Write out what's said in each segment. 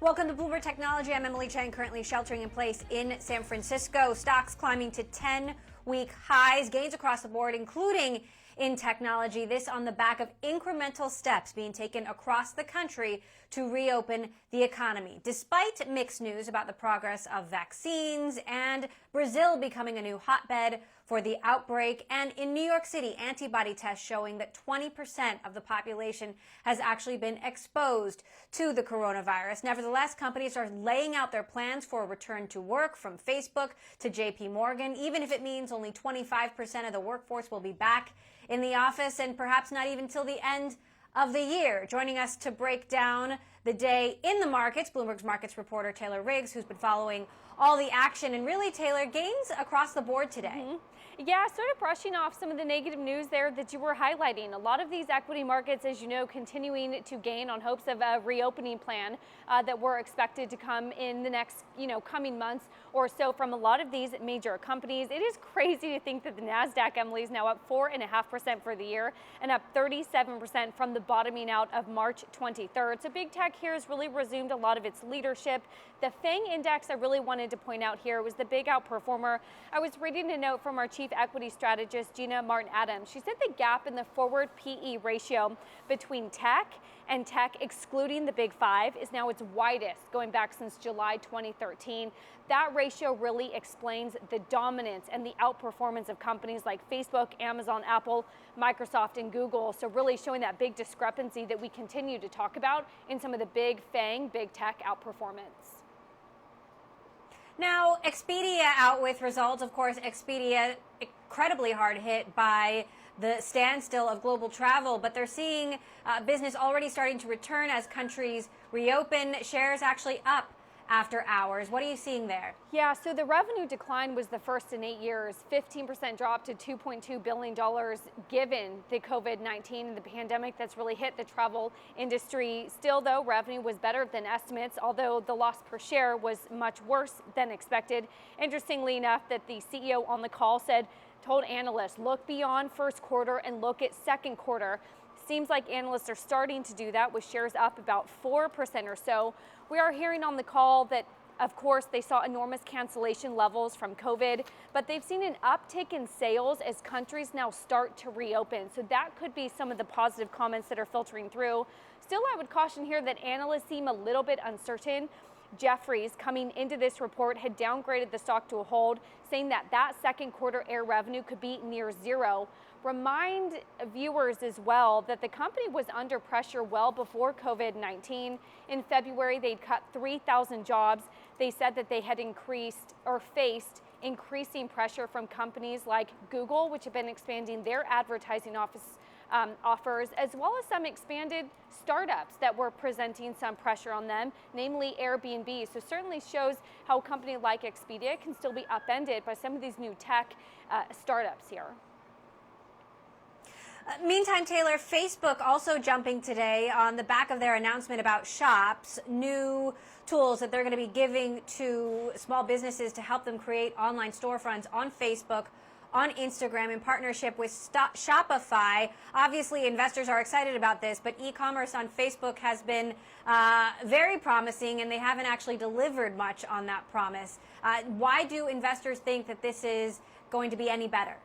Welcome to Bloomberg Technology. I'm Emily Chang, currently sheltering in place in San Francisco. Stocks climbing to 10-week highs, gains across the board, including in technology. This on the back of incremental steps being taken across the country to reopen the economy. Despite mixed news about the progress of vaccines and Brazil becoming a new hotbed for the outbreak, and in New York City, antibody tests showing that 20% of the population has actually been exposed to the coronavirus. Nevertheless, companies are laying out their plans for a return to work, from Facebook to JP Morgan, even if it means only 25% of the workforce will be back in the office, and perhaps not even till the end of the year. Joining us to break down the day in the markets, Bloomberg's markets reporter Taylor Riggs, who's been following all the action. And really, Taylor, gains across the board today. Yeah, sort of brushing off some of the negative news there that you were highlighting. A lot of these equity markets, as you know, continuing to gain on hopes of a reopening plan that were expected to come in the next, coming months or so from a lot of these major companies. It is crazy to think that the NASDAQ, Emily, is now up 4.5% for the year and up 37% from the bottoming out of March 23rd. So big tech here has really resumed a lot of its leadership. The FANG index I really wanted to point out here was the big outperformer. I was reading a note from our chief equity strategist, Gina Martin-Adams. She said the gap in the forward PE ratio between tech and tech excluding the big five is now its widest going back since July 2013. That ratio really explains the dominance and the outperformance of companies like Facebook, Amazon, Apple, Microsoft, and Google. So really showing that big discrepancy that we continue to talk about in some of the big FANG, big tech outperformance. Now, Expedia out with results. Of course, Expedia incredibly hard hit by the standstill of global travel, but they're seeing business already starting to return as countries reopen. Shares actually up after hours. What are you seeing there? Yeah, so the revenue decline was the first in 8 years, 15% drop to $2.2 billion, given the COVID-19 and the pandemic that's really hit the travel industry. Still, though, revenue was better than estimates, although the loss per share was much worse than expected. Interestingly enough, that the CEO on the call told analysts, look beyond first quarter and look at second quarter. Seems like analysts are starting to do that, with shares up about 4% or so. We are hearing on the call that, of course, they saw enormous cancellation levels from COVID, but they've seen an uptick in sales as countries now start to reopen. So that could be some of the positive comments that are filtering through. Still, I would caution here that analysts seem a little bit uncertain. Jefferies, coming into this report, had downgraded the stock to a hold, saying that second quarter air revenue could be near zero. Remind viewers as well that the company was under pressure well before COVID-19. In February, they'd cut 3,000 jobs. They said that they had faced increasing pressure from companies like Google, which have been expanding their advertising offers, as well as some expanded startups that were presenting some pressure on them, namely Airbnb. So certainly shows how a company like Expedia can still be upended by some of these new tech startups here. Meantime, Taylor, Facebook also jumping today on the back of their announcement about Shops, new tools that they're going to be giving to small businesses to help them create online storefronts on Facebook, on Instagram, in partnership with Shopify. Obviously, investors are excited about this, but e-commerce on Facebook has been very promising, and they haven't actually delivered much on that promise. Why do investors think that this is going to be any better?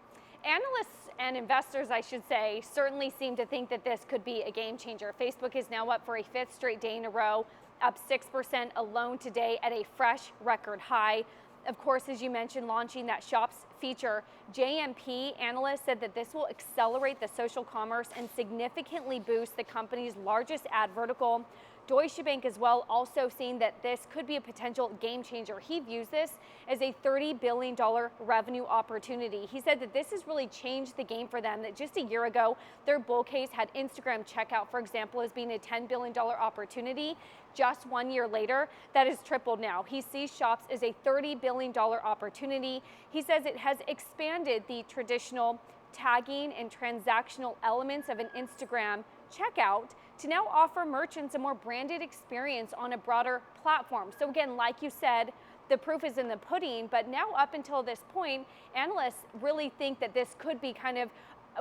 Analysts and investors, I should say, certainly seem to think that this could be a game changer. Facebook is now up for a fifth straight day in a row, up 6% alone today at a fresh record high. Of course, as you mentioned, launching that Shops feature, JMP analysts said that this will accelerate the social commerce and significantly boost the company's largest ad vertical. Deutsche Bank as well, also seeing that this could be a potential game changer. He views this as a $30 billion revenue opportunity. He said that this has really changed the game for them, that just a year ago, their bull case had Instagram checkout, for example, as being a $10 billion opportunity. Just 1 year later, that has tripled now. He sees Shops as a $30 billion opportunity. He says it has expanded the traditional tagging and transactional elements of an Instagram checkout to now offer merchants a more branded experience on a broader platform. So again, like you said, the proof is in the pudding, but now up until this point, analysts really think that this could be kind of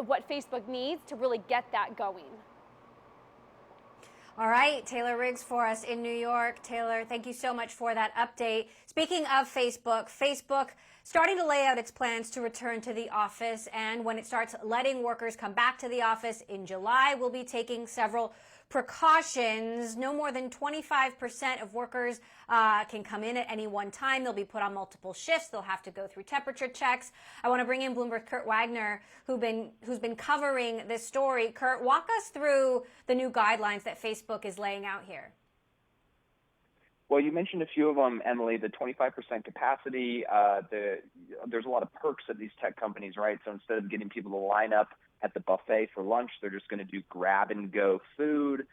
what Facebook needs to really get that going. All right, Taylor Riggs for us in New York. Taylor, thank you so much for that update. Speaking of Facebook starting to lay out its plans to return to the office, and when it starts letting workers come back to the office in July, we'll be taking several precautions. No more than 25% of workers can come in at any one time. They'll be put on multiple shifts. They'll have to go through temperature checks. I want to bring in Bloomberg Kurt Wagner, who's been covering this story. Kurt, walk us through the new guidelines that Facebook is laying out here. Well, you mentioned a few of them, Emily. The 25% capacity. There's a lot of perks at these tech companies, right? So instead of getting people to line up at the buffet for lunch, they're just going to do grab-and-go food.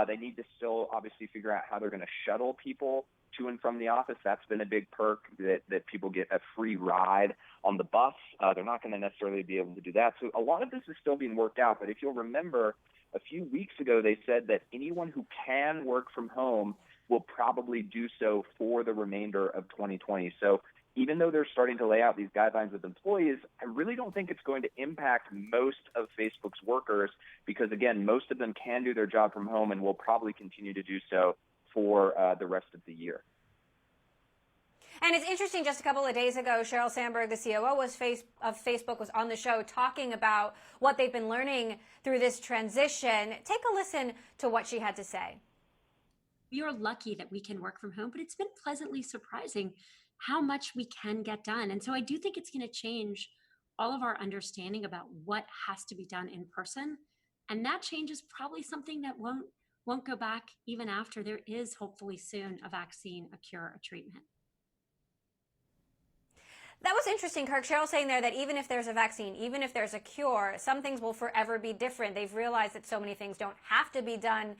They need to still obviously figure out how they're going to shuttle people to and from the office. That's been a big perk, that people get a free ride on the bus. They're not going to necessarily be able to do that. So a lot of this is still being worked out. But if you'll remember, a few weeks ago, they said that anyone who can work from home will probably do so for the remainder of 2020. So even though they're starting to lay out these guidelines with employees, I really don't think it's going to impact most of Facebook's workers because, again, most of them can do their job from home and will probably continue to do so for the rest of the year. And it's interesting, just a couple of days ago, Sheryl Sandberg, the COO of Facebook, was on the show talking about what they've been learning through this transition. Take a listen to what she had to say. We are lucky that we can work from home, but it's been pleasantly surprising how much we can get done. And so I do think it's going to change all of our understanding about what has to be done in person. And that change is probably something that won't go back even after there is hopefully soon a vaccine, a cure, a treatment. That was interesting, Kirk. Sheryl saying there that even if there's a vaccine, even if there's a cure, some things will forever be different. They've realized that so many things don't have to be done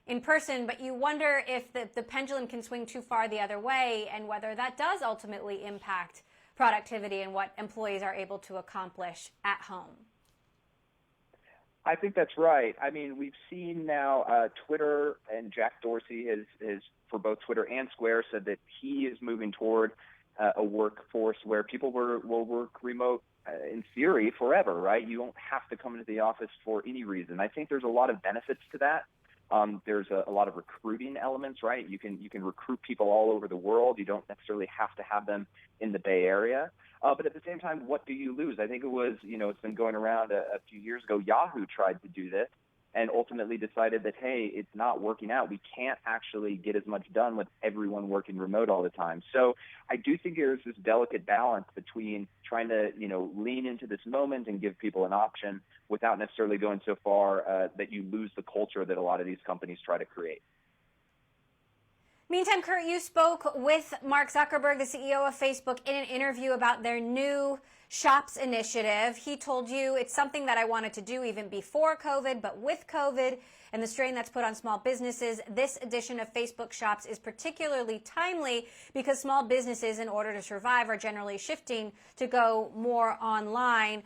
in person, but you wonder if the pendulum can swing too far the other way and whether that does ultimately impact productivity and what employees are able to accomplish at home. I think that's right. I mean, we've seen now Twitter, and Jack Dorsey has, for both Twitter and Square, said that he is moving toward a workforce where people will work remote in theory forever, right? You don't have to come into the office for any reason. I think there's a lot of benefits to that. There's a lot of recruiting elements, right? You can recruit people all over the world. You don't necessarily have to have them in the Bay Area. But at the same time, what do you lose? I think it was, it's been going around a few years ago. Yahoo tried to do this and ultimately decided that, hey, it's not working out. We can't actually get as much done with everyone working remote all the time. So I do think there's this delicate balance between trying to, lean into this moment and give people an option without necessarily going so far that you lose the culture that a lot of these companies try to create. Meantime, Kurt, you spoke with Mark Zuckerberg, the CEO of Facebook, in an interview about their new Shops initiative. He told you it's something that I wanted to do even before COVID, but with COVID and the strain that's put on small businesses, this edition of Facebook Shops is particularly timely because small businesses, in order to survive, are generally shifting to go more online.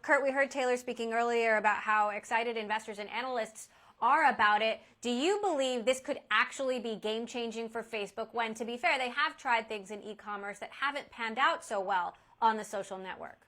Kurt, we heard Taylor speaking earlier about how excited investors and analysts are about it. Do you believe this could actually be game-changing for Facebook when, to be fair, they have tried things in e-commerce that haven't panned out so well on the social network?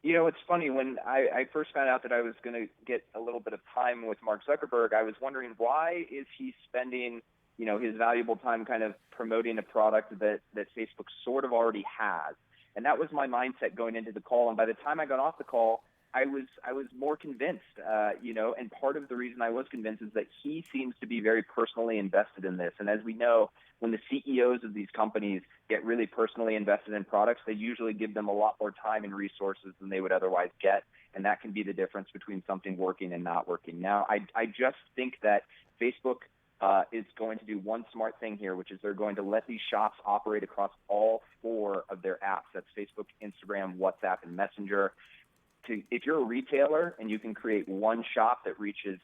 It's funny. When I first found out that I was going to get a little bit of time with Mark Zuckerberg, I was wondering, why is he spending, his valuable time kind of promoting a product that Facebook sort of already has? And that was my mindset going into the call. And by the time I got off the call, I was more convinced, and part of the reason I was convinced is that he seems to be very personally invested in this. And as we know, when the CEOs of these companies get really personally invested in products, they usually give them a lot more time and resources than they would otherwise get. And that can be the difference between something working and not working. Now, I just think that Facebook is going to do one smart thing here, which is they're going to let these shops operate across all four of their apps. That's Facebook, Instagram, WhatsApp, and Messenger. If you're a retailer and you can create one shop that reaches,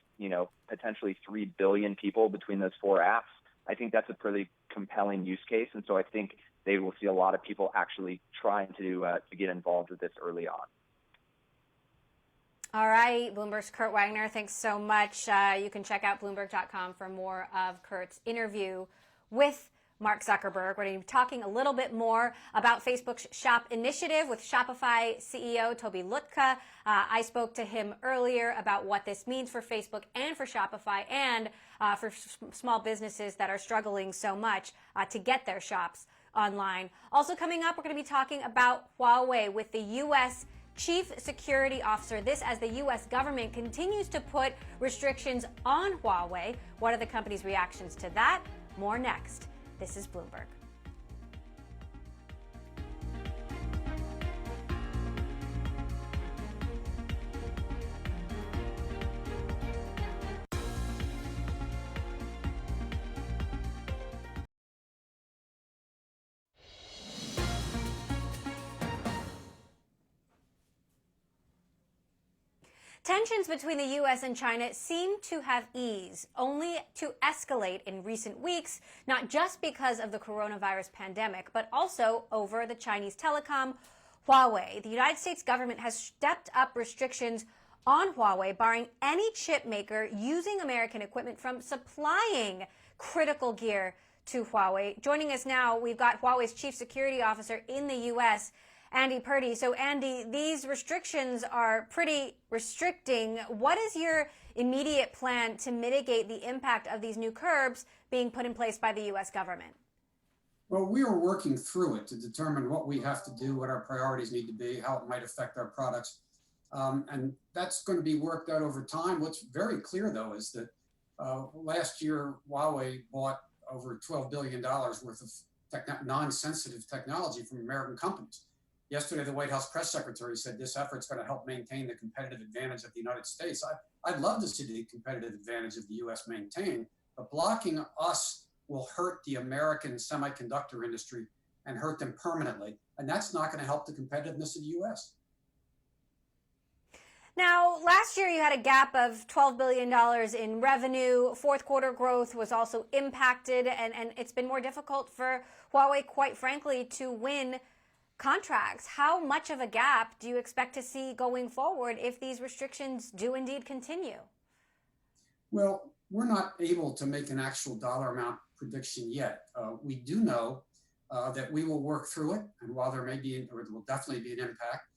potentially 3 billion people between those four apps, I think that's a pretty compelling use case. And so I think they will see a lot of people actually trying to get involved with this early on. All right, Bloomberg's Kurt Wagner, thanks so much. You can check out Bloomberg.com for more of Kurt's interview with Mark Zuckerberg. We're going to be talking a little bit more about Facebook's Shop initiative with Shopify CEO Toby Lütke. I spoke to him earlier about what this means for Facebook and for Shopify and for small businesses that are struggling so much to get their shops online. Also coming up, we're going to be talking about Huawei with the U.S. Chief Security Officer. This as the U.S. government continues to put restrictions on Huawei. What are the company's reactions to that? More next. This is Bloomberg. Tensions between the U.S. and China seem to have eased, only to escalate in recent weeks, not just because of the coronavirus pandemic, but also over the Chinese telecom Huawei. The United States government has stepped up restrictions on Huawei, barring any chip maker using American equipment from supplying critical gear to Huawei. Joining us now, we've got Huawei's Chief Security Officer in the U.S., Andy Purdy. So, Andy, these restrictions are pretty restricting. What is your immediate plan to mitigate the impact of these new curbs being put in place by the U.S. government? Well, we are working through it to determine what we have to do, what our priorities need to be, how it might affect our products. And that's going to be worked out over time. What's very clear, though, is that last year, Huawei bought over $12 billion worth of non-sensitive technology from American companies. Yesterday, the White House press secretary said this effort's going to help maintain the competitive advantage of the United States. I'd love to see the competitive advantage of the U.S. maintained, but blocking us will hurt the American semiconductor industry and hurt them permanently. And that's not going to help the competitiveness of the U.S. Now, last year you had a gap of $12 billion in revenue. Fourth quarter growth was also impacted, and it's been more difficult for Huawei, quite frankly, to win contracts. How much of a gap do you expect to see going forward if these restrictions do indeed continue? Well, we're not able to make an actual dollar amount prediction yet. We do know that we will work through it, and while there may be, or there will definitely be an impact,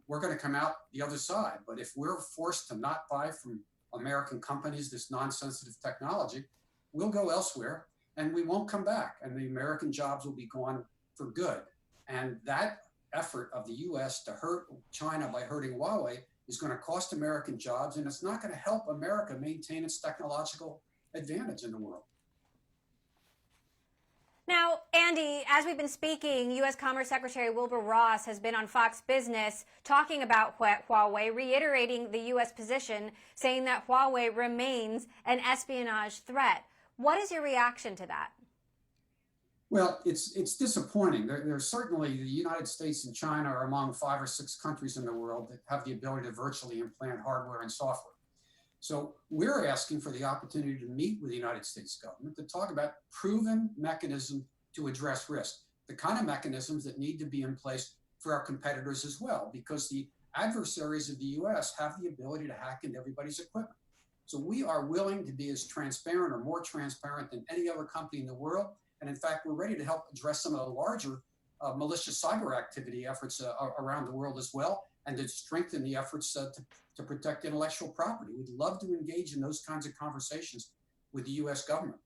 we're going to come out the other side. But if we're forced to not buy from American companies this non-sensitive technology, we'll go elsewhere and we won't come back, and the American jobs will be gone for good. And that effort of the U.S. to hurt China by hurting Huawei is going to cost American jobs, and it's not going to help America maintain its technological advantage in the world. Now, Andy, as we've been speaking, U.S. Commerce Secretary Wilbur Ross has been on Fox Business talking about Huawei, reiterating the U.S. position, saying that Huawei remains an espionage threat. What is your reaction to that? Well, it's disappointing. There's certainly the United States and China are among 5 or 6 countries in the world that have the ability to virtually implant hardware and software. So we're asking for the opportunity to meet with the United States government to talk about proven mechanisms to address risk, the kind of mechanisms that need to be in place for our competitors as well, because the adversaries of the U.S. have the ability to hack into everybody's equipment. So we are willing to be as transparent or more transparent than any other company in the world. And in fact, we're ready to help address some of the larger malicious cyber activity efforts around the world as well, and to strengthen the efforts to protect intellectual property. We'd love to engage in those kinds of conversations with the U.S. government.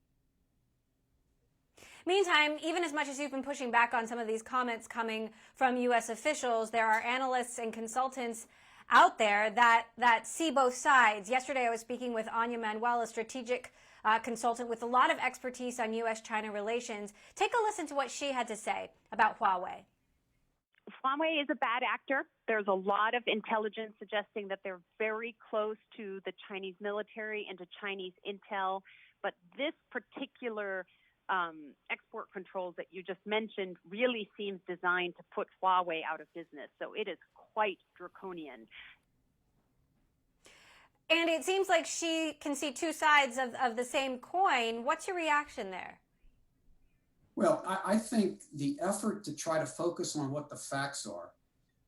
Meantime, even as much as you've been pushing back on some of these comments coming from U.S. officials, there are analysts and consultants out there that see both sides. Yesterday, I was speaking with Anya Manuel, a strategic consultant with a lot of expertise on U.S.-China relations. Take a listen to what she had to say about Huawei. Huawei is a bad actor. There's a lot of intelligence suggesting that they're very close to the Chinese military and to Chinese intel. But this particular export controls that you just mentioned really seems designed to put Huawei out of business. So it is quite draconian. And it seems like she can see two sides of the same coin. What's your reaction there? Well, I think the effort to try to focus on what the facts are,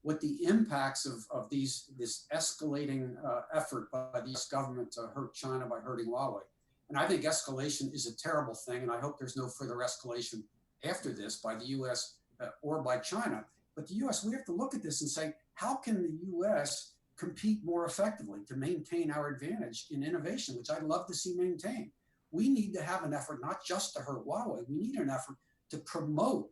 what the impacts of this escalating effort by the U.S. government to hurt China by hurting Huawei, And I think escalation is a terrible thing, and I hope there's no further escalation after this by the U.S. Or by China. But the U.S., we have to look at this and say, how can the U.S. compete more effectively to maintain our advantage in innovation, which I'd love to see maintained? We need to have an effort not just to hurt Huawei. We need an effort to promote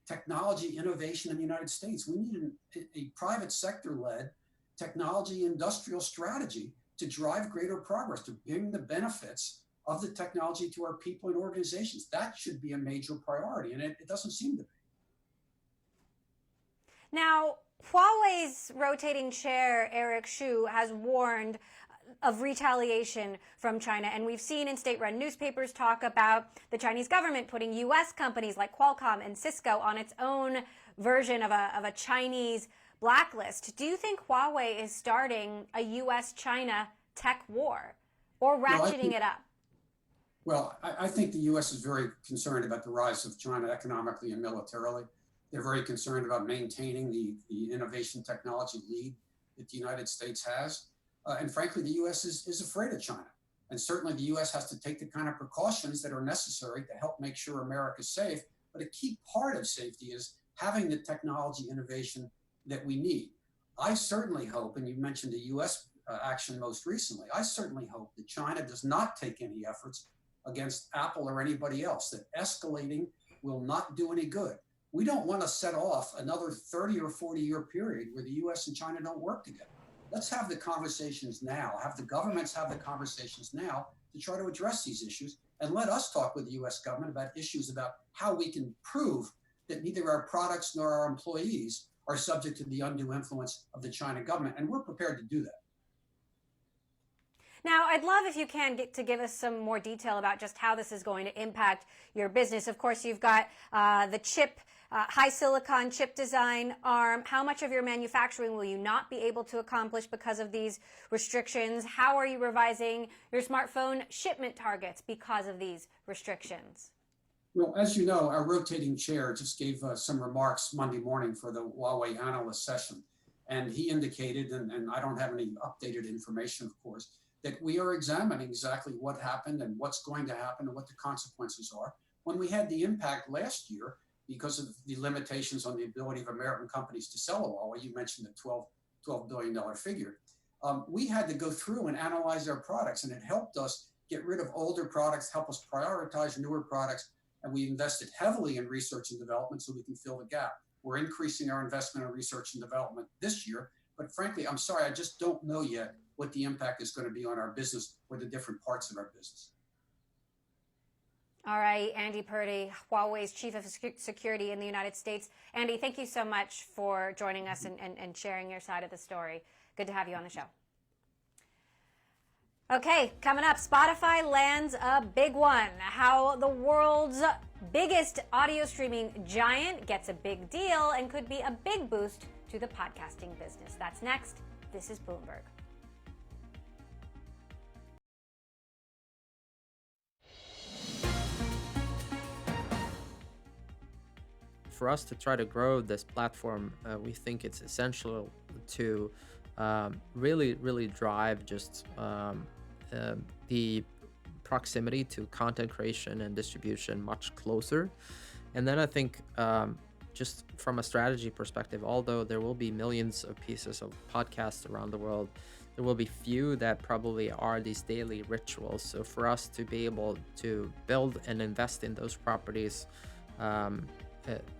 technology innovation in the United States. We need a private sector-led technology industrial strategy to drive greater progress, to bring the benefits of the technology to our people and organizations. That should be a major priority, and it doesn't seem to be. Now, Huawei's rotating chair, Eric Xu, has warned of retaliation from China. And we've seen in state-run newspapers talk about the Chinese government putting U.S. companies like Qualcomm and Cisco on its own version of a Chinese blacklist. Do you think Huawei is starting a U.S.-China tech war or ratcheting it up? Well, I think the U.S. is very concerned about the rise of China economically and militarily. They're very concerned about maintaining the innovation technology lead that the United States has. And frankly, the U.S. is afraid of China. And certainly the U.S. has to take the kind of precautions that are necessary to help make sure America's safe. But a key part of safety is having the technology innovation that we need. I certainly hope, and you mentioned the U.S. Action most recently, I certainly hope that China does not take any efforts against Apple or anybody else, that escalating will not do any good. We don't want to set off another 30 or 40-year period where the U.S. and China don't work together. Let's have the conversations now, have the governments have the conversations now to try to address these issues, and let us talk with the U.S. government about issues about how we can prove that neither our products nor our employees are subject to the undue influence of the China government, and we're prepared to do that. Now, I'd love if you can get to give us some more detail about just how this is going to impact your business. Of course, you've got the chip, high silicon chip design arm. How much of your manufacturing will you not be able to accomplish because of these restrictions? How are you revising your smartphone shipment targets because of these restrictions? Well, as you know, our rotating chair just gave some remarks Monday morning for the Huawei analyst session. And he indicated, and I don't have any updated information, of course, that we are examining exactly what happened and what's going to happen and what the consequences are. When we had the impact last year, because of the limitations on the ability of American companies to sell a Huawei, you mentioned the $12 billion figure, we had to go through and analyze our products, and it helped us get rid of older products, help us prioritize newer products, and we invested heavily in research and development so we can fill the gap. We're increasing our investment in research and development this year, but frankly, I'm sorry, I just don't know yet what the impact is going to be on our business or the different parts of our business. All right, Andy Purdy, Huawei's Chief of Security in the United States. Andy, thank you so much for joining us and sharing your side of the story. Good to have you on the show. Okay, coming up, Spotify lands a big one. How the world's biggest audio streaming giant gets a big deal and could be a big boost to the podcasting business. That's next. This is Bloomberg. For us to try to grow this platform, we think it's essential to really drive just the proximity to content creation and distribution much closer. And then I think just from a strategy perspective, although there will be millions of pieces of podcasts around the world, there will be few that probably are these daily rituals. So for us to be able to build and invest in those properties,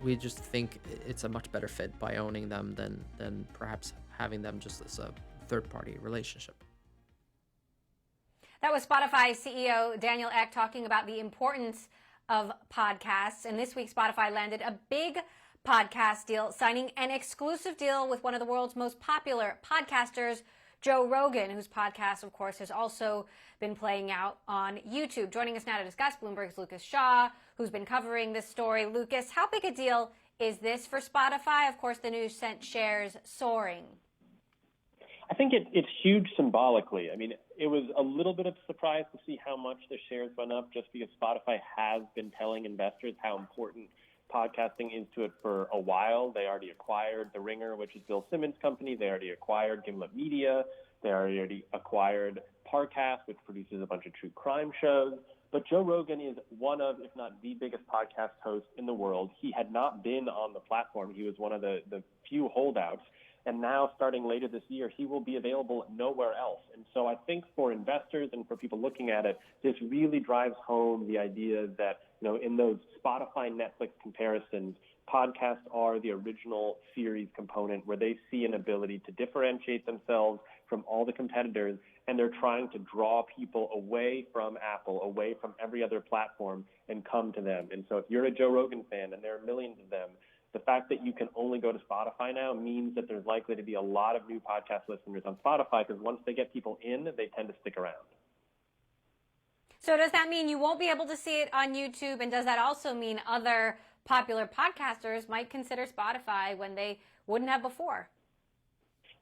we just think it's a much better fit by owning them than perhaps having them just as a third-party relationship. That was Spotify CEO Daniel Ek talking about the importance of podcasts. And this week, Spotify landed a big podcast deal, signing an exclusive deal with one of the world's most popular podcasters, Joe Rogan, whose podcast, of course, has also been playing out on YouTube. Joining us now to discuss Bloomberg's Lucas Shaw, who's been covering this story. Lucas, how big a deal is this for Spotify? Of course, the news sent shares soaring. I think it's huge symbolically. I mean, it was a little bit of a surprise to see how much the shares went up, just because Spotify has been telling investors how important podcasting is to it for a while. They already acquired The Ringer, which is Bill Simmons' company. They already acquired Gimlet Media. They already acquired Parcast, which produces a bunch of true crime shows. But Joe Rogan is one of, if not the biggest podcast host in the world. He had not been on the platform. He was one of the few holdouts. And now, starting later this year, he will be available nowhere else. And so I think for investors and for people looking at it, this really drives home the idea that, in those Spotify, Netflix comparisons, podcasts are the original series component where they see an ability to differentiate themselves from all the competitors, and they're trying to draw people away from Apple, away from every other platform, and come to them. And so if you're a Joe Rogan fan, and there are millions of them, the fact that you can only go to Spotify now means that there's likely to be a lot of new podcast listeners on Spotify, because once they get people in, they tend to stick around. So does that mean you won't be able to see it on YouTube? And does that also mean other popular podcasters might consider Spotify when they wouldn't have before?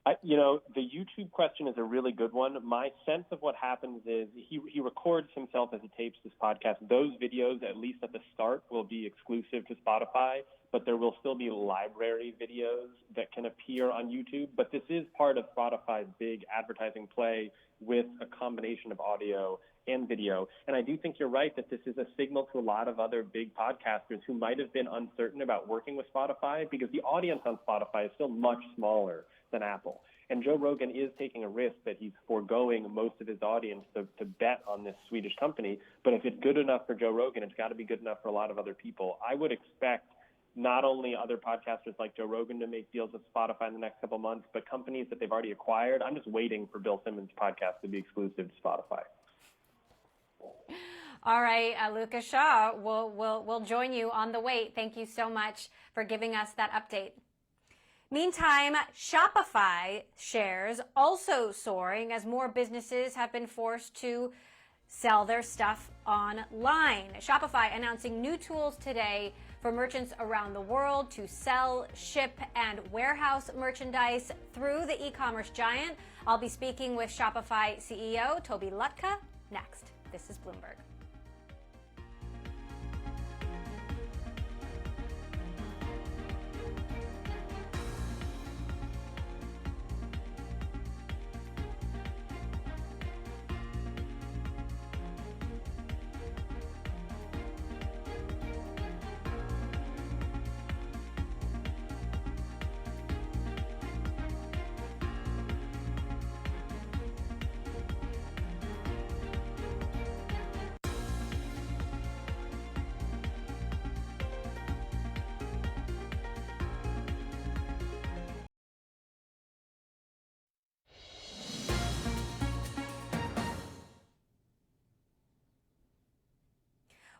The YouTube question is a really good one. My sense of what happens is he records himself as he tapes this podcast. Those videos, at least at the start, will be exclusive to Spotify, but there will still be library videos that can appear on YouTube. But this is part of Spotify's big advertising play with a combination of audio and video. And I do think you're right that this is a signal to a lot of other big podcasters who might have been uncertain about working with Spotify, because the audience on Spotify is still much smaller than Apple. And Joe Rogan is taking a risk that he's foregoing most of his audience to bet on this Swedish company. But if it's good enough for Joe Rogan, it's got to be good enough for a lot of other people. I would expect not only other podcasters like Joe Rogan to make deals with Spotify in the next couple of months, but companies that they've already acquired. I'm just waiting for Bill Simmons' podcast to be exclusive to Spotify. All right, Lucas Shaw, we'll join you on the wait. Thank you so much for giving us that update. Meantime, Shopify shares also soaring as more businesses have been forced to sell their stuff online. Shopify announcing new tools today for merchants around the world to sell, ship, and warehouse merchandise through the e-commerce giant. I'll be speaking with Shopify CEO Toby Lutka next. This is Bloomberg.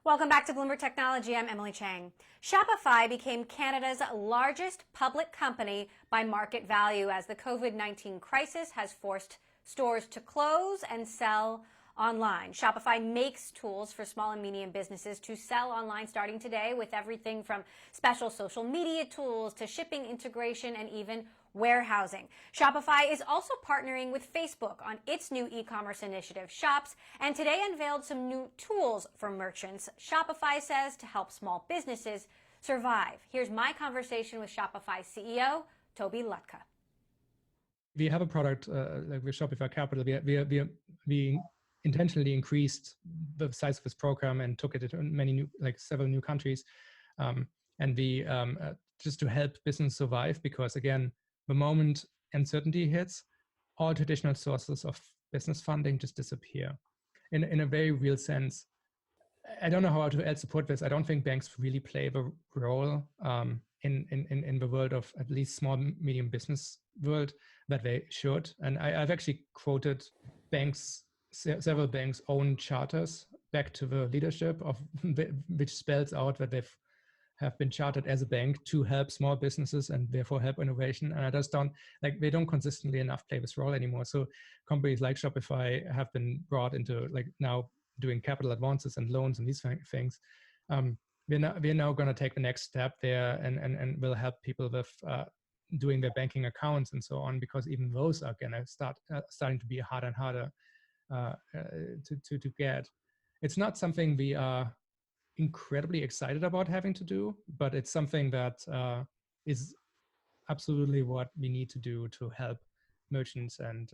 Welcome back to Bloomberg Technology. I'm Emily Chang. Shopify became Canada's largest public company by market value as the COVID-19 crisis has forced stores to close and sell online. Shopify makes tools for small and medium businesses to sell online starting today, with everything from special social media tools to shipping integration and even warehousing. Shopify is also partnering with Facebook on its new e-commerce initiative, Shops, and today unveiled some new tools for merchants, Shopify says, to help small businesses survive. Here's my conversation with Shopify CEO, Toby Lutka. We have a product like with Shopify Capital. We intentionally increased the size of this program and took it to several new countries. And we just to help business survive, because again, the moment uncertainty hits, all traditional sources of business funding just disappear. In a very real sense, I don't know how to else support this. I don't think banks really play the role in the world of at least small, medium business world that they should. And I've actually quoted several banks' own charters back to the leadership of which spells out that have been chartered as a bank to help small businesses and therefore help innovation. And I just don't, they don't consistently enough play this role anymore. So companies like Shopify have been brought into now doing capital advances and loans and these things. We're now going to take the next step there and will help people with doing their banking accounts and so on, because even those are going to starting to be harder and harder to get. It's not something we are incredibly excited about having to do, but it's something that is absolutely what we need to do to help merchants and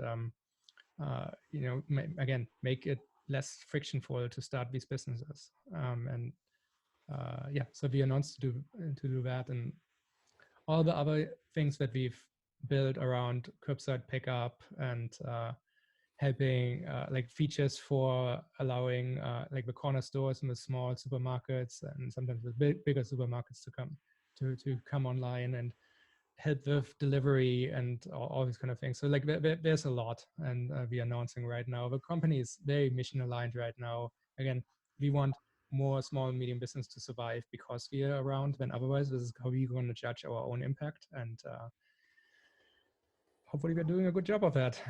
again, make it less frictionful to start these businesses. So we announced to do that, and all the other things that we've built around curbside pickup and helping like features for allowing like the corner stores and the small supermarkets and sometimes the bigger supermarkets to come online and help with delivery and all these kind of things. So like there's a lot, and we are announcing right now. The company is very mission aligned right now. Again, we want more small and medium business to survive because we are around. Then otherwise, this is how we're going to judge our own impact. And hopefully, we're doing a good job of that.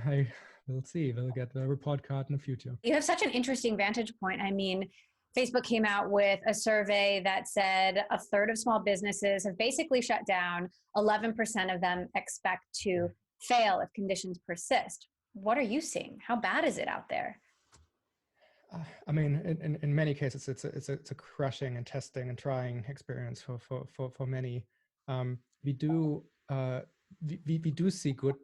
We'll see. We'll get the report card in the future. You have such an interesting vantage point. I mean, Facebook came out with a survey that said a third of small businesses have basically shut down. 11% of them expect to fail if conditions persist. What are you seeing? How bad is it out there? I mean, in many cases, it's a crushing and testing and trying experience for many. We do see good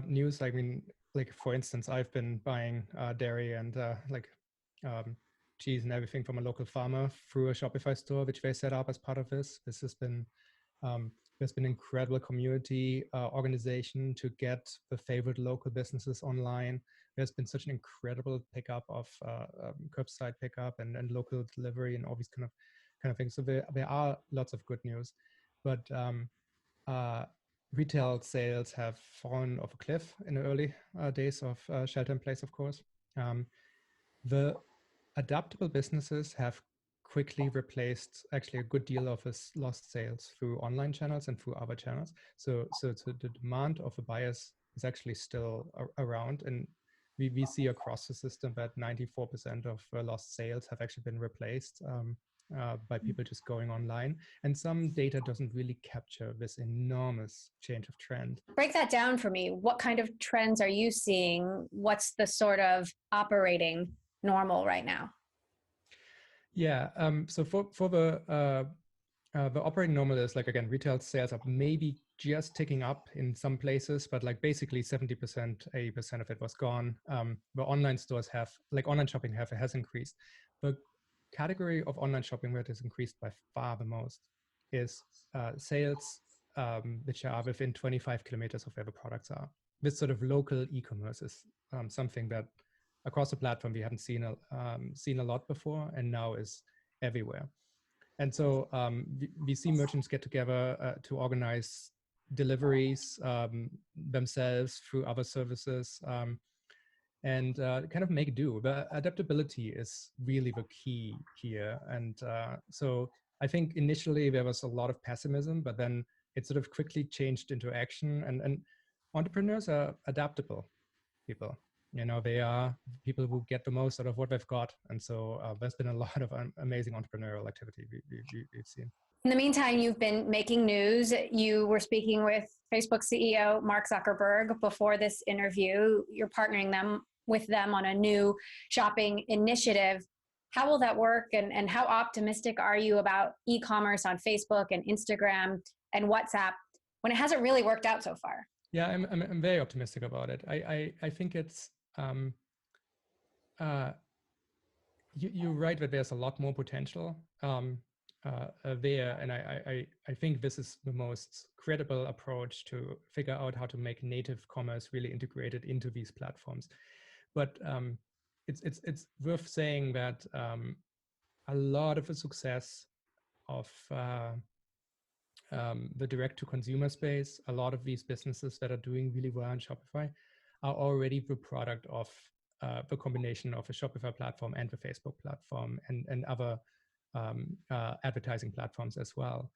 news. I mean, like for instance, I've been buying dairy and cheese and everything from a local farmer through a Shopify store, which they set up as part of this. This has been there's been incredible community organization to get the favorite local businesses online. There's been such an incredible pickup of curbside pickup and local delivery and all these kind of things. So there are lots of good news, but retail sales have fallen off a cliff in the early days of shelter in place, of course. The adaptable businesses have quickly replaced actually a good deal of its lost sales through online channels and through other channels. So the demand of the buyers is actually still around, and we see across the system that 94% of lost sales have actually been replaced by people just going online. And some data doesn't really capture this enormous change of trend. Break that down for me. What kind of trends are you seeing? What's the sort of operating normal right now? Yeah, so for the operating normal is like, again, retail sales are maybe just ticking up in some places, but like basically 70%, 80% of it was gone. The online stores have, like online shopping has increased. The category of online shopping that has increased by far the most is sales which are within 25 kilometers of where the products are. This sort of local e-commerce is something that across the platform we haven't seen a lot before, and now is everywhere. And so we see merchants get together to organize deliveries themselves through other services and kind of make do. The adaptability is really the key here. And so I think initially there was a lot of pessimism, but then it sort of quickly changed into action. And entrepreneurs are adaptable people. You know, they are people who get the most out of what they've got. And so there's been a lot of amazing entrepreneurial activity we've seen. In the meantime, you've been making news. You were speaking with Facebook CEO Mark Zuckerberg before this interview. You're partnering with them on a new shopping initiative. How will that work, and how optimistic are you about e-commerce on Facebook and Instagram and WhatsApp when it hasn't really worked out so far? Yeah, I'm very optimistic about it. I think it's you're right that there's a lot more potential there, and I think this is the most credible approach to figure out how to make native commerce really integrated into these platforms. But it's worth saying that a lot of the success of the direct-to-consumer space, a lot of these businesses that are doing really well on Shopify are already the product of the combination of a Shopify platform and the Facebook platform and other advertising platforms as well.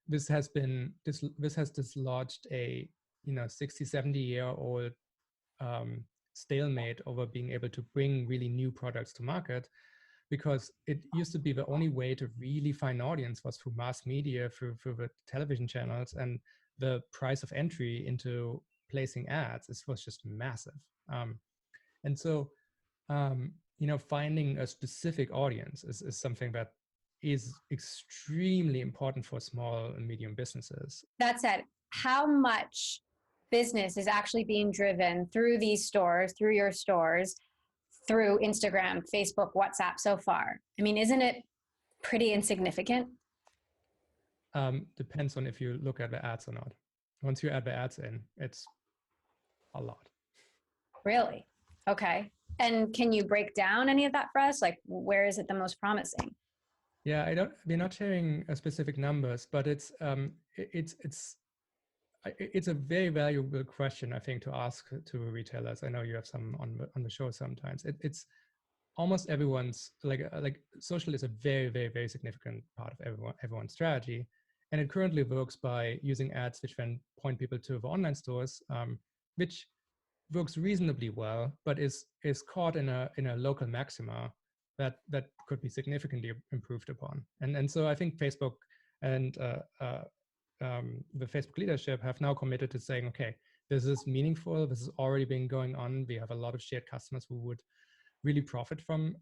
This has dislodged a 60, 70-year-old stalemate over being able to bring really new products to market, because it used to be the only way to really find audience was through mass media, through the television channels, and the price of entry into placing ads was just massive. And so, finding a specific audience is something that is extremely important for small and medium businesses. That said, how much business is actually being driven through these stores, through your stores, through Instagram, Facebook, WhatsApp so far? I mean, isn't it pretty insignificant? Depends on if you look at the ads or not. Once you add the ads in, it's a lot. Really? Okay. And can you break down any of that for us? Like, where is it the most promising? Yeah, we're not sharing specific numbers, but it's a very valuable question, I think, to ask to retailers. I know you have some on the show sometimes. It's almost everyone's like social is a very, very, very significant part of everyone's strategy, and it currently works by using ads which then point people to the online stores, which works reasonably well, but is caught in a local maxima that could be significantly improved upon. And so I think Facebook and the Facebook leadership have now committed to saying, okay, this is meaningful. This has already been going on. We have a lot of shared customers who would really profit from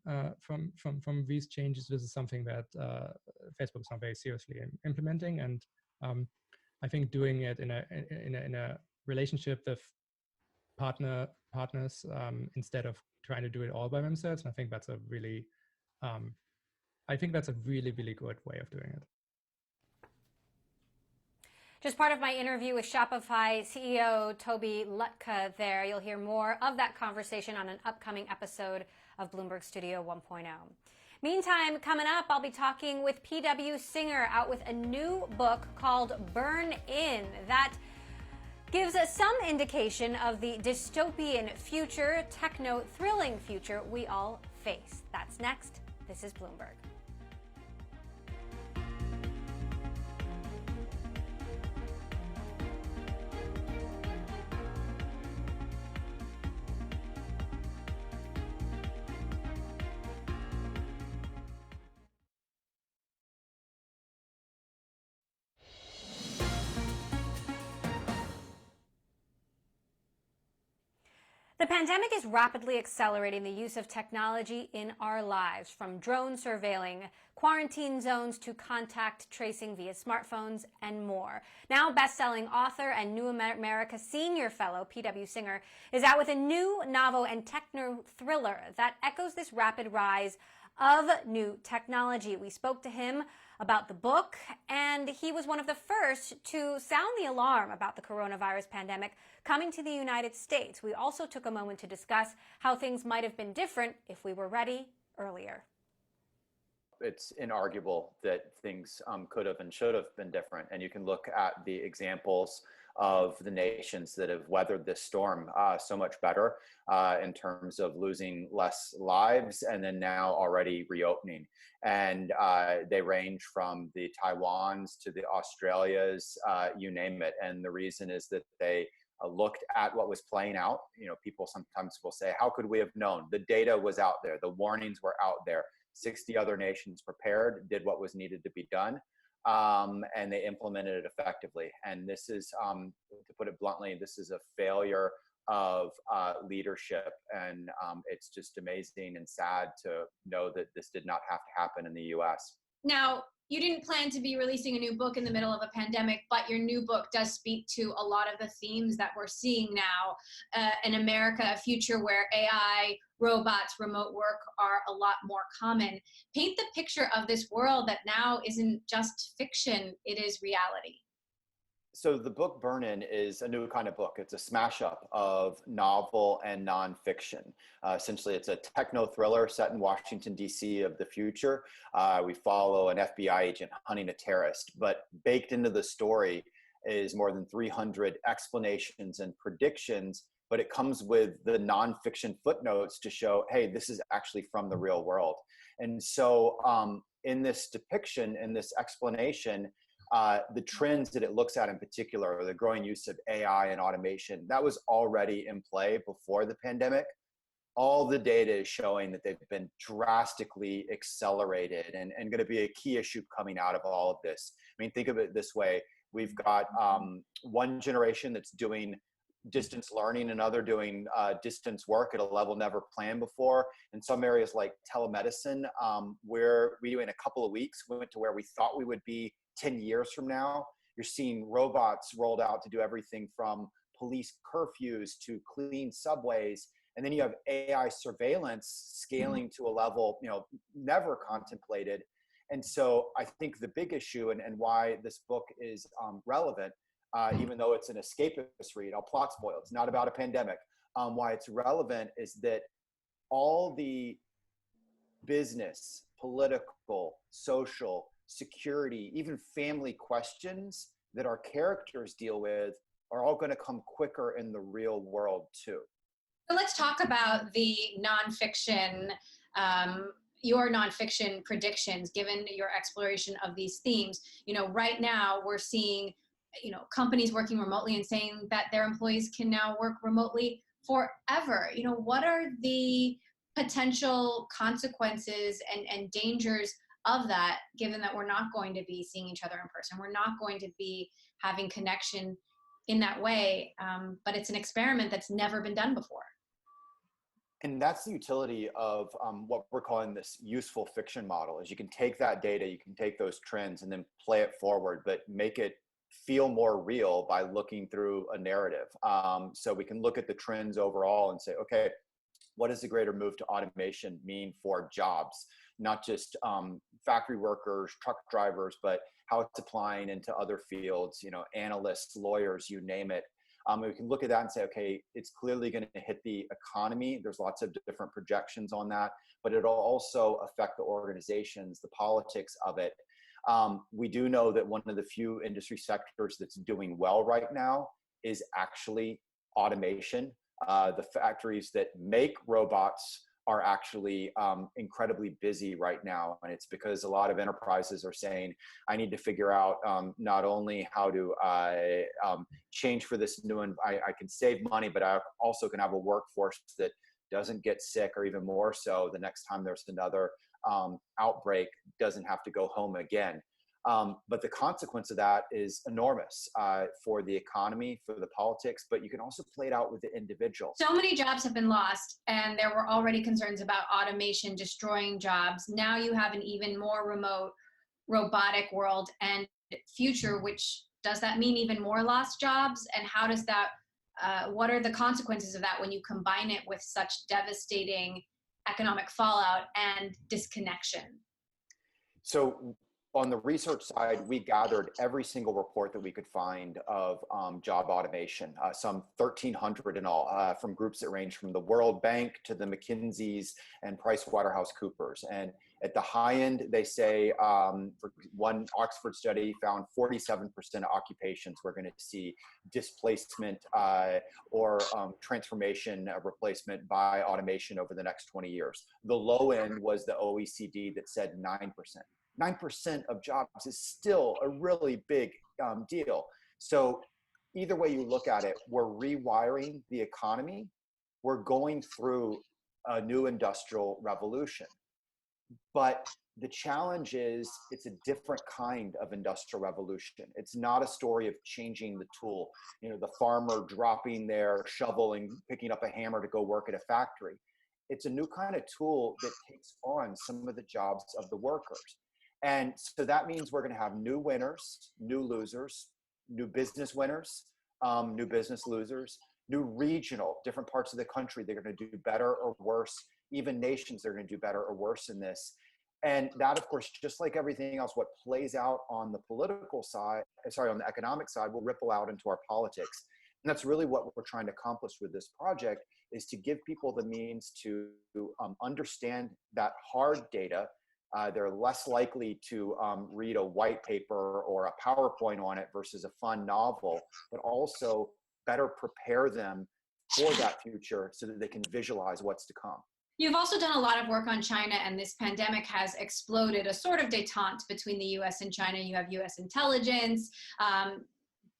these changes. This is something that Facebook is now very seriously implementing, and I think doing it in a relationship with partners instead of trying to do it all by themselves. And I think that's a really really good way of doing it. Just part of my interview with Shopify CEO Toby Lutka there. You'll hear more of that conversation on an upcoming episode of Bloomberg Studio 1.0. Meantime, coming up, I'll be talking with P.W. Singer, out with a new book called Burn In that gives us some indication of the dystopian future, techno-thrilling future we all face. That's next. This is Bloomberg. The pandemic is rapidly accelerating the use of technology in our lives, from drone surveilling, quarantine zones to contact tracing via smartphones and more. Now, best-selling author and New America Senior Fellow P.W. Singer is out with a new novel and techno thriller that echoes this rapid rise of new technology. We spoke to him about the book, and he was one of the first to sound the alarm about the coronavirus pandemic coming to the United States. We also took a moment to discuss how things might have been different if we were ready earlier. It's inarguable that things could have and should have been different. And you can look at the examples of the nations that have weathered this storm so much better in terms of losing less lives and then now already reopening. And they range from the Taiwans to the Australias, you name it. And the reason is that they looked at what was playing out. You know, people sometimes will say, how could we have known? The data was out there. The warnings were out there. 60 other nations prepared, did what was needed to be done, and they implemented it effectively. And this is, to put it bluntly, this is a failure of leadership. And it's just amazing and sad to know that this did not have to happen in the US. Now, you didn't plan to be releasing a new book in the middle of a pandemic, but your new book does speak to a lot of the themes that we're seeing now in America, a future where AI, robots, remote work are a lot more common. Paint the picture of this world that now isn't just fiction, it is reality. So the book Burn In is a new kind of book. It's a smash up of novel and nonfiction. Essentially, it's a techno thriller set in Washington, D.C. of the future. We follow an FBI agent hunting a terrorist, but baked into the story is more than 300 explanations and predictions, but it comes with the nonfiction footnotes to show, hey, this is actually from the real world. And so in this depiction, in this explanation, the trends that it looks at in particular, the growing use of AI and automation, that was already in play before the pandemic. All the data is showing that they've been drastically accelerated and going to be a key issue coming out of all of this. I mean, think of it this way. We've got one generation that's doing distance learning, another doing distance work at a level never planned before. In some areas like telemedicine, where we, in a couple of weeks, we went to where we thought we would be 10 years from now. You're seeing robots rolled out to do everything from police curfews to clean subways. And then you have AI surveillance scaling to a level, never contemplated. And so I think the big issue and why this book is relevant, even though it's an escapist read, I'll plot spoil, it's not about a pandemic. Why it's relevant is that all the business, political, social, security, even family questions that our characters deal with are all going to come quicker in the real world too. So let's talk about the nonfiction, your nonfiction predictions, given your exploration of these themes. Right now we're seeing, companies working remotely and saying that their employees can now work remotely forever. What are the potential consequences and dangers of that, given that we're not going to be seeing each other in person? We're not going to be having connection in that way, but it's an experiment that's never been done before. And that's the utility of what we're calling this useful fiction model, is you can take that data, you can take those trends and then play it forward, but make it feel more real by looking through a narrative. So we can look at the trends overall and say, okay, what does the greater move to automation mean for jobs? Not just factory workers, truck drivers, but how it's applying into other fields, analysts, lawyers, you name it. We can look at that and say, okay, it's clearly going to hit the economy. There's lots of different projections on that, but it'll also affect the organizations, the politics of it. We do know that one of the few industry sectors that's doing well right now is actually automation. The factories that make robots are actually incredibly busy right now. And it's because a lot of enterprises are saying, I need to figure out not only how to change for this new, and I can save money, but I also can have a workforce that doesn't get sick, or even more so the next time there's another outbreak, doesn't have to go home again. But the consequence of that is enormous for the economy, for the politics, but you can also play it out with the individual. So many jobs have been lost, and there were already concerns about automation destroying jobs. Now you have an even more remote robotic world and future, which does that mean even more lost jobs? And how does that, what are the consequences of that when you combine it with such devastating economic fallout and disconnection? So on the research side, we gathered every single report that we could find of job automation, some 1,300 in all, from groups that range from the World Bank to the McKinseys and PricewaterhouseCoopers. And at the high end, they say, for one Oxford study found 47% of occupations were going to see displacement or transformation, replacement by automation over the next 20 years. The low end was the OECD that said 9%. 9% of jobs is still a really big deal. So either way you look at it, we're rewiring the economy. We're going through a new industrial revolution. But the challenge is it's a different kind of industrial revolution. It's not a story of changing the tool, the farmer dropping their shovel and picking up a hammer to go work at a factory. It's a new kind of tool that takes on some of the jobs of the workers. And so that means we're going to have new winners, new losers, new business winners, new business losers, new regional, different parts of the country. They're going to do better or worse. Even nations are going to do better or worse in this. And that, of course, just like everything else, what plays out on the political side, on the economic side, will ripple out into our politics. And that's really what we're trying to accomplish with this project, is to give people the means to understand that hard data. They're less likely to read a white paper or a PowerPoint on it versus a fun novel, but also better prepare them for that future so that they can visualize what's to come. You've also done a lot of work on China, and this pandemic has exploded a sort of détente between the US and China. You have US intelligence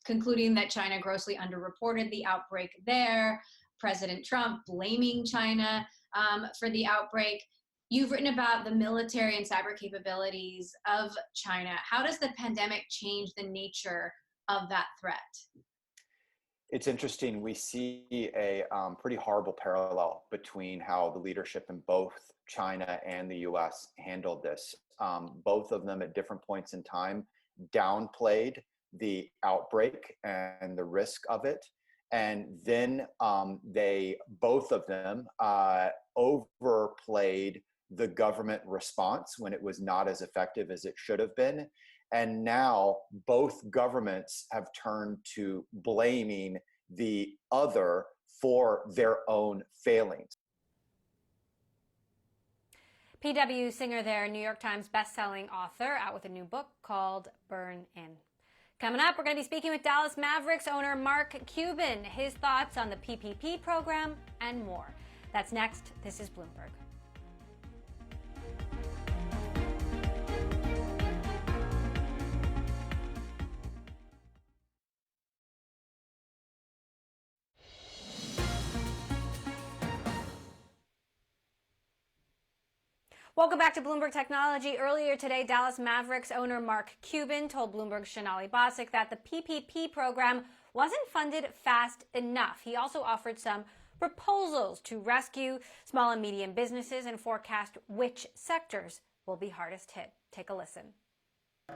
concluding that China grossly underreported the outbreak there, President Trump blaming China for the outbreak. You've written about the military and cyber capabilities of China. How does the pandemic change the nature of that threat? It's interesting. We see a pretty horrible parallel between how the leadership in both China and the US handled this. Both of them at different points in time downplayed the outbreak and the risk of it. And then they, both of them, overplayed the government response when it was not as effective as it should have been. And now both governments have turned to blaming the other for their own failings. PW Singer there, New York Times bestselling author, out with a new book called Burn In. Coming up, we're going to be speaking with Dallas Mavericks owner Mark Cuban, his thoughts on the PPP program and more. That's next. This is Bloomberg. Welcome back to Bloomberg Technology. Earlier today, Dallas Mavericks owner Mark Cuban told Bloomberg's Sonali Basak that the PPP program wasn't funded fast enough. He also offered some proposals to rescue small and medium businesses and forecast which sectors will be hardest hit. Take a listen.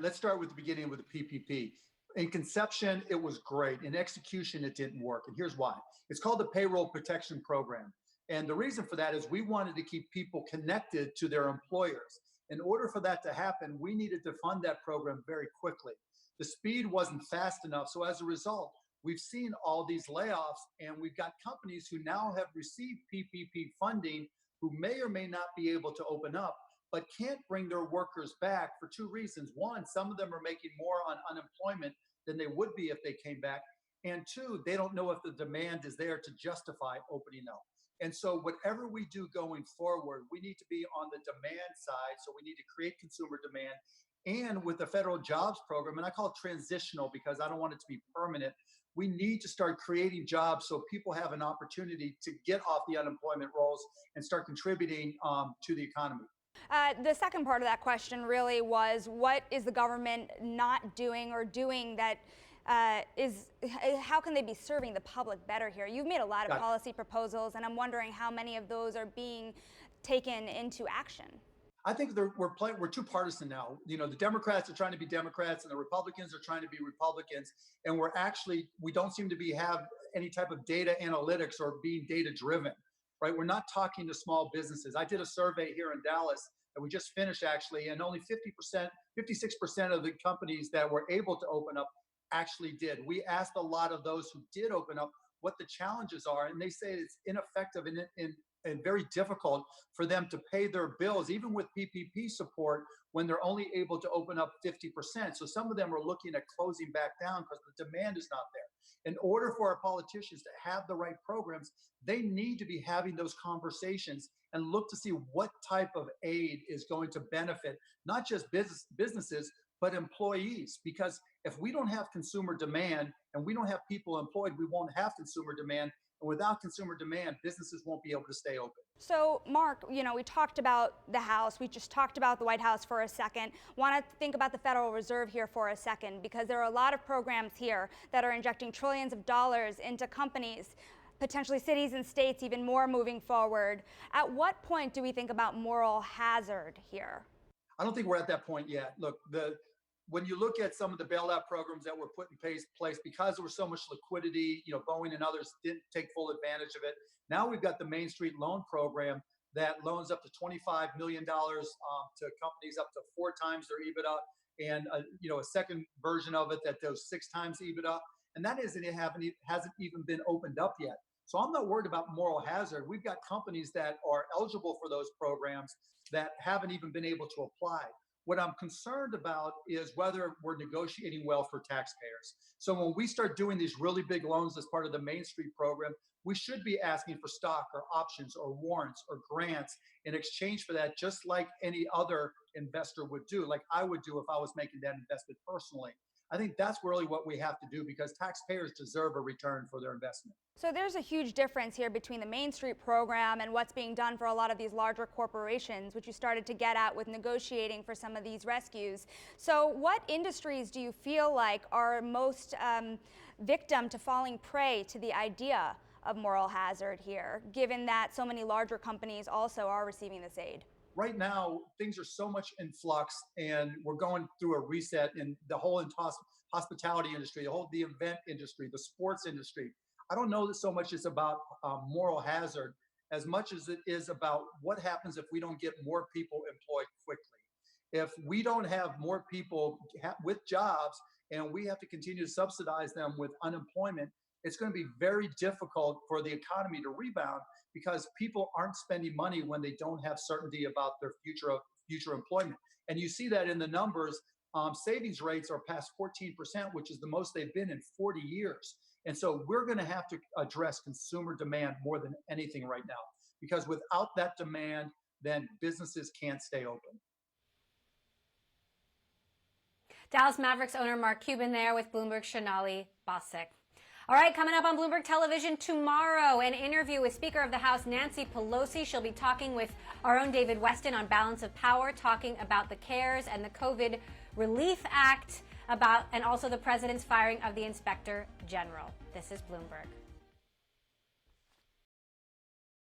Let's start with the beginning with the PPP. In conception, it was great. In execution, it didn't work. And here's why. It's called the Payroll Protection Program. And the reason for that is we wanted to keep people connected to their employers. In order for that to happen, we needed to fund that program very quickly. The speed wasn't fast enough. So as a result, we've seen all these layoffs, and we've got companies who now have received PPP funding who may or may not be able to open up, but can't bring their workers back for two reasons. One, some of them are making more on unemployment than they would be if they came back. And two, they don't know if the demand is there to justify opening up. And so whatever we do going forward, we need to be on the demand side. So we need to create consumer demand. And with the federal jobs program, and I call it transitional because I don't want it to be permanent, we need to start creating jobs so people have an opportunity to get off the unemployment rolls and start contributing to the economy. The second part of that question really was, what is the government not doing or doing that how can they be serving the public better here? You've made a lot of policy proposals, and I'm wondering how many of those are being taken into action. I think we're too partisan now. You know, the Democrats are trying to be Democrats and the Republicans are trying to be Republicans. And we don't seem to have any type of data analytics or being data driven, right? We're not talking to small businesses. I did a survey here in Dallas that we just finished actually, and only 56% of the companies that were able to open up actually did. We asked a lot of those who did open up what the challenges are, and they say it's ineffective and very difficult for them to pay their bills, even with PPP support, when they're only able to open up 50%. So some of them are looking at closing back down because the demand is not there. In order for our politicians to have the right programs, they need to be having those conversations and look to see what type of aid is going to benefit not just businesses, but employees. Because if we don't have consumer demand and we don't have people employed, we won't have consumer demand. And without consumer demand, businesses won't be able to stay open. So, Mark, we talked about the House. We just talked about the White House for a second. Want to think about the Federal Reserve here for a second, because there are a lot of programs here that are injecting trillions of dollars into companies, potentially cities and states, even more moving forward. At what point do we think about moral hazard here? I don't think we're at that point yet. Look, when you look at some of the bailout programs that were put in place, because there was so much liquidity, Boeing and others didn't take full advantage of it. Now we've got the Main Street Loan Program that loans up to $25 million to companies up to 4 times their EBITDA, and a second version of it that does 6 times EBITDA, and that hasn't even been opened up yet. So I'm not worried about moral hazard. We've got companies that are eligible for those programs that haven't even been able to apply. What I'm concerned about is whether we're negotiating well for taxpayers. So when we start doing these really big loans as part of the Main Street program, we should be asking for stock or options or warrants or grants in exchange for that, just like any other investor would do, like I would do if I was making that investment personally. I think that's really what we have to do, because taxpayers deserve a return for their investment. So there's a huge difference here between the Main Street program and what's being done for a lot of these larger corporations, which you started to get at with negotiating for some of these rescues. So what industries do you feel like are most victim to falling prey to the idea of moral hazard here, given that so many larger companies also are receiving this aid? Right now, things are so much in flux, and we're going through a reset in the whole hospitality industry, the event industry, the sports industry. I don't know that so much it's about moral hazard as much as it is about what happens if we don't get more people employed quickly. If we don't have more people with jobs and we have to continue to subsidize them with unemployment, it's going to be very difficult for the economy to rebound because people aren't spending money when they don't have certainty about their future employment. And you see that in the numbers. Savings rates are past 14%, which is the most they've been in 40 years. And so we're going to have to address consumer demand more than anything right now, because without that demand, then businesses can't stay open. Dallas Mavericks owner Mark Cuban there with Bloomberg's Shonali Bosick. All right, coming up on Bloomberg Television tomorrow, an interview with Speaker of the House Nancy Pelosi. She'll be talking with our own David Weston on balance of power, talking about the CARES and the COVID Relief Act, and also the president's firing of the Inspector General. This is Bloomberg.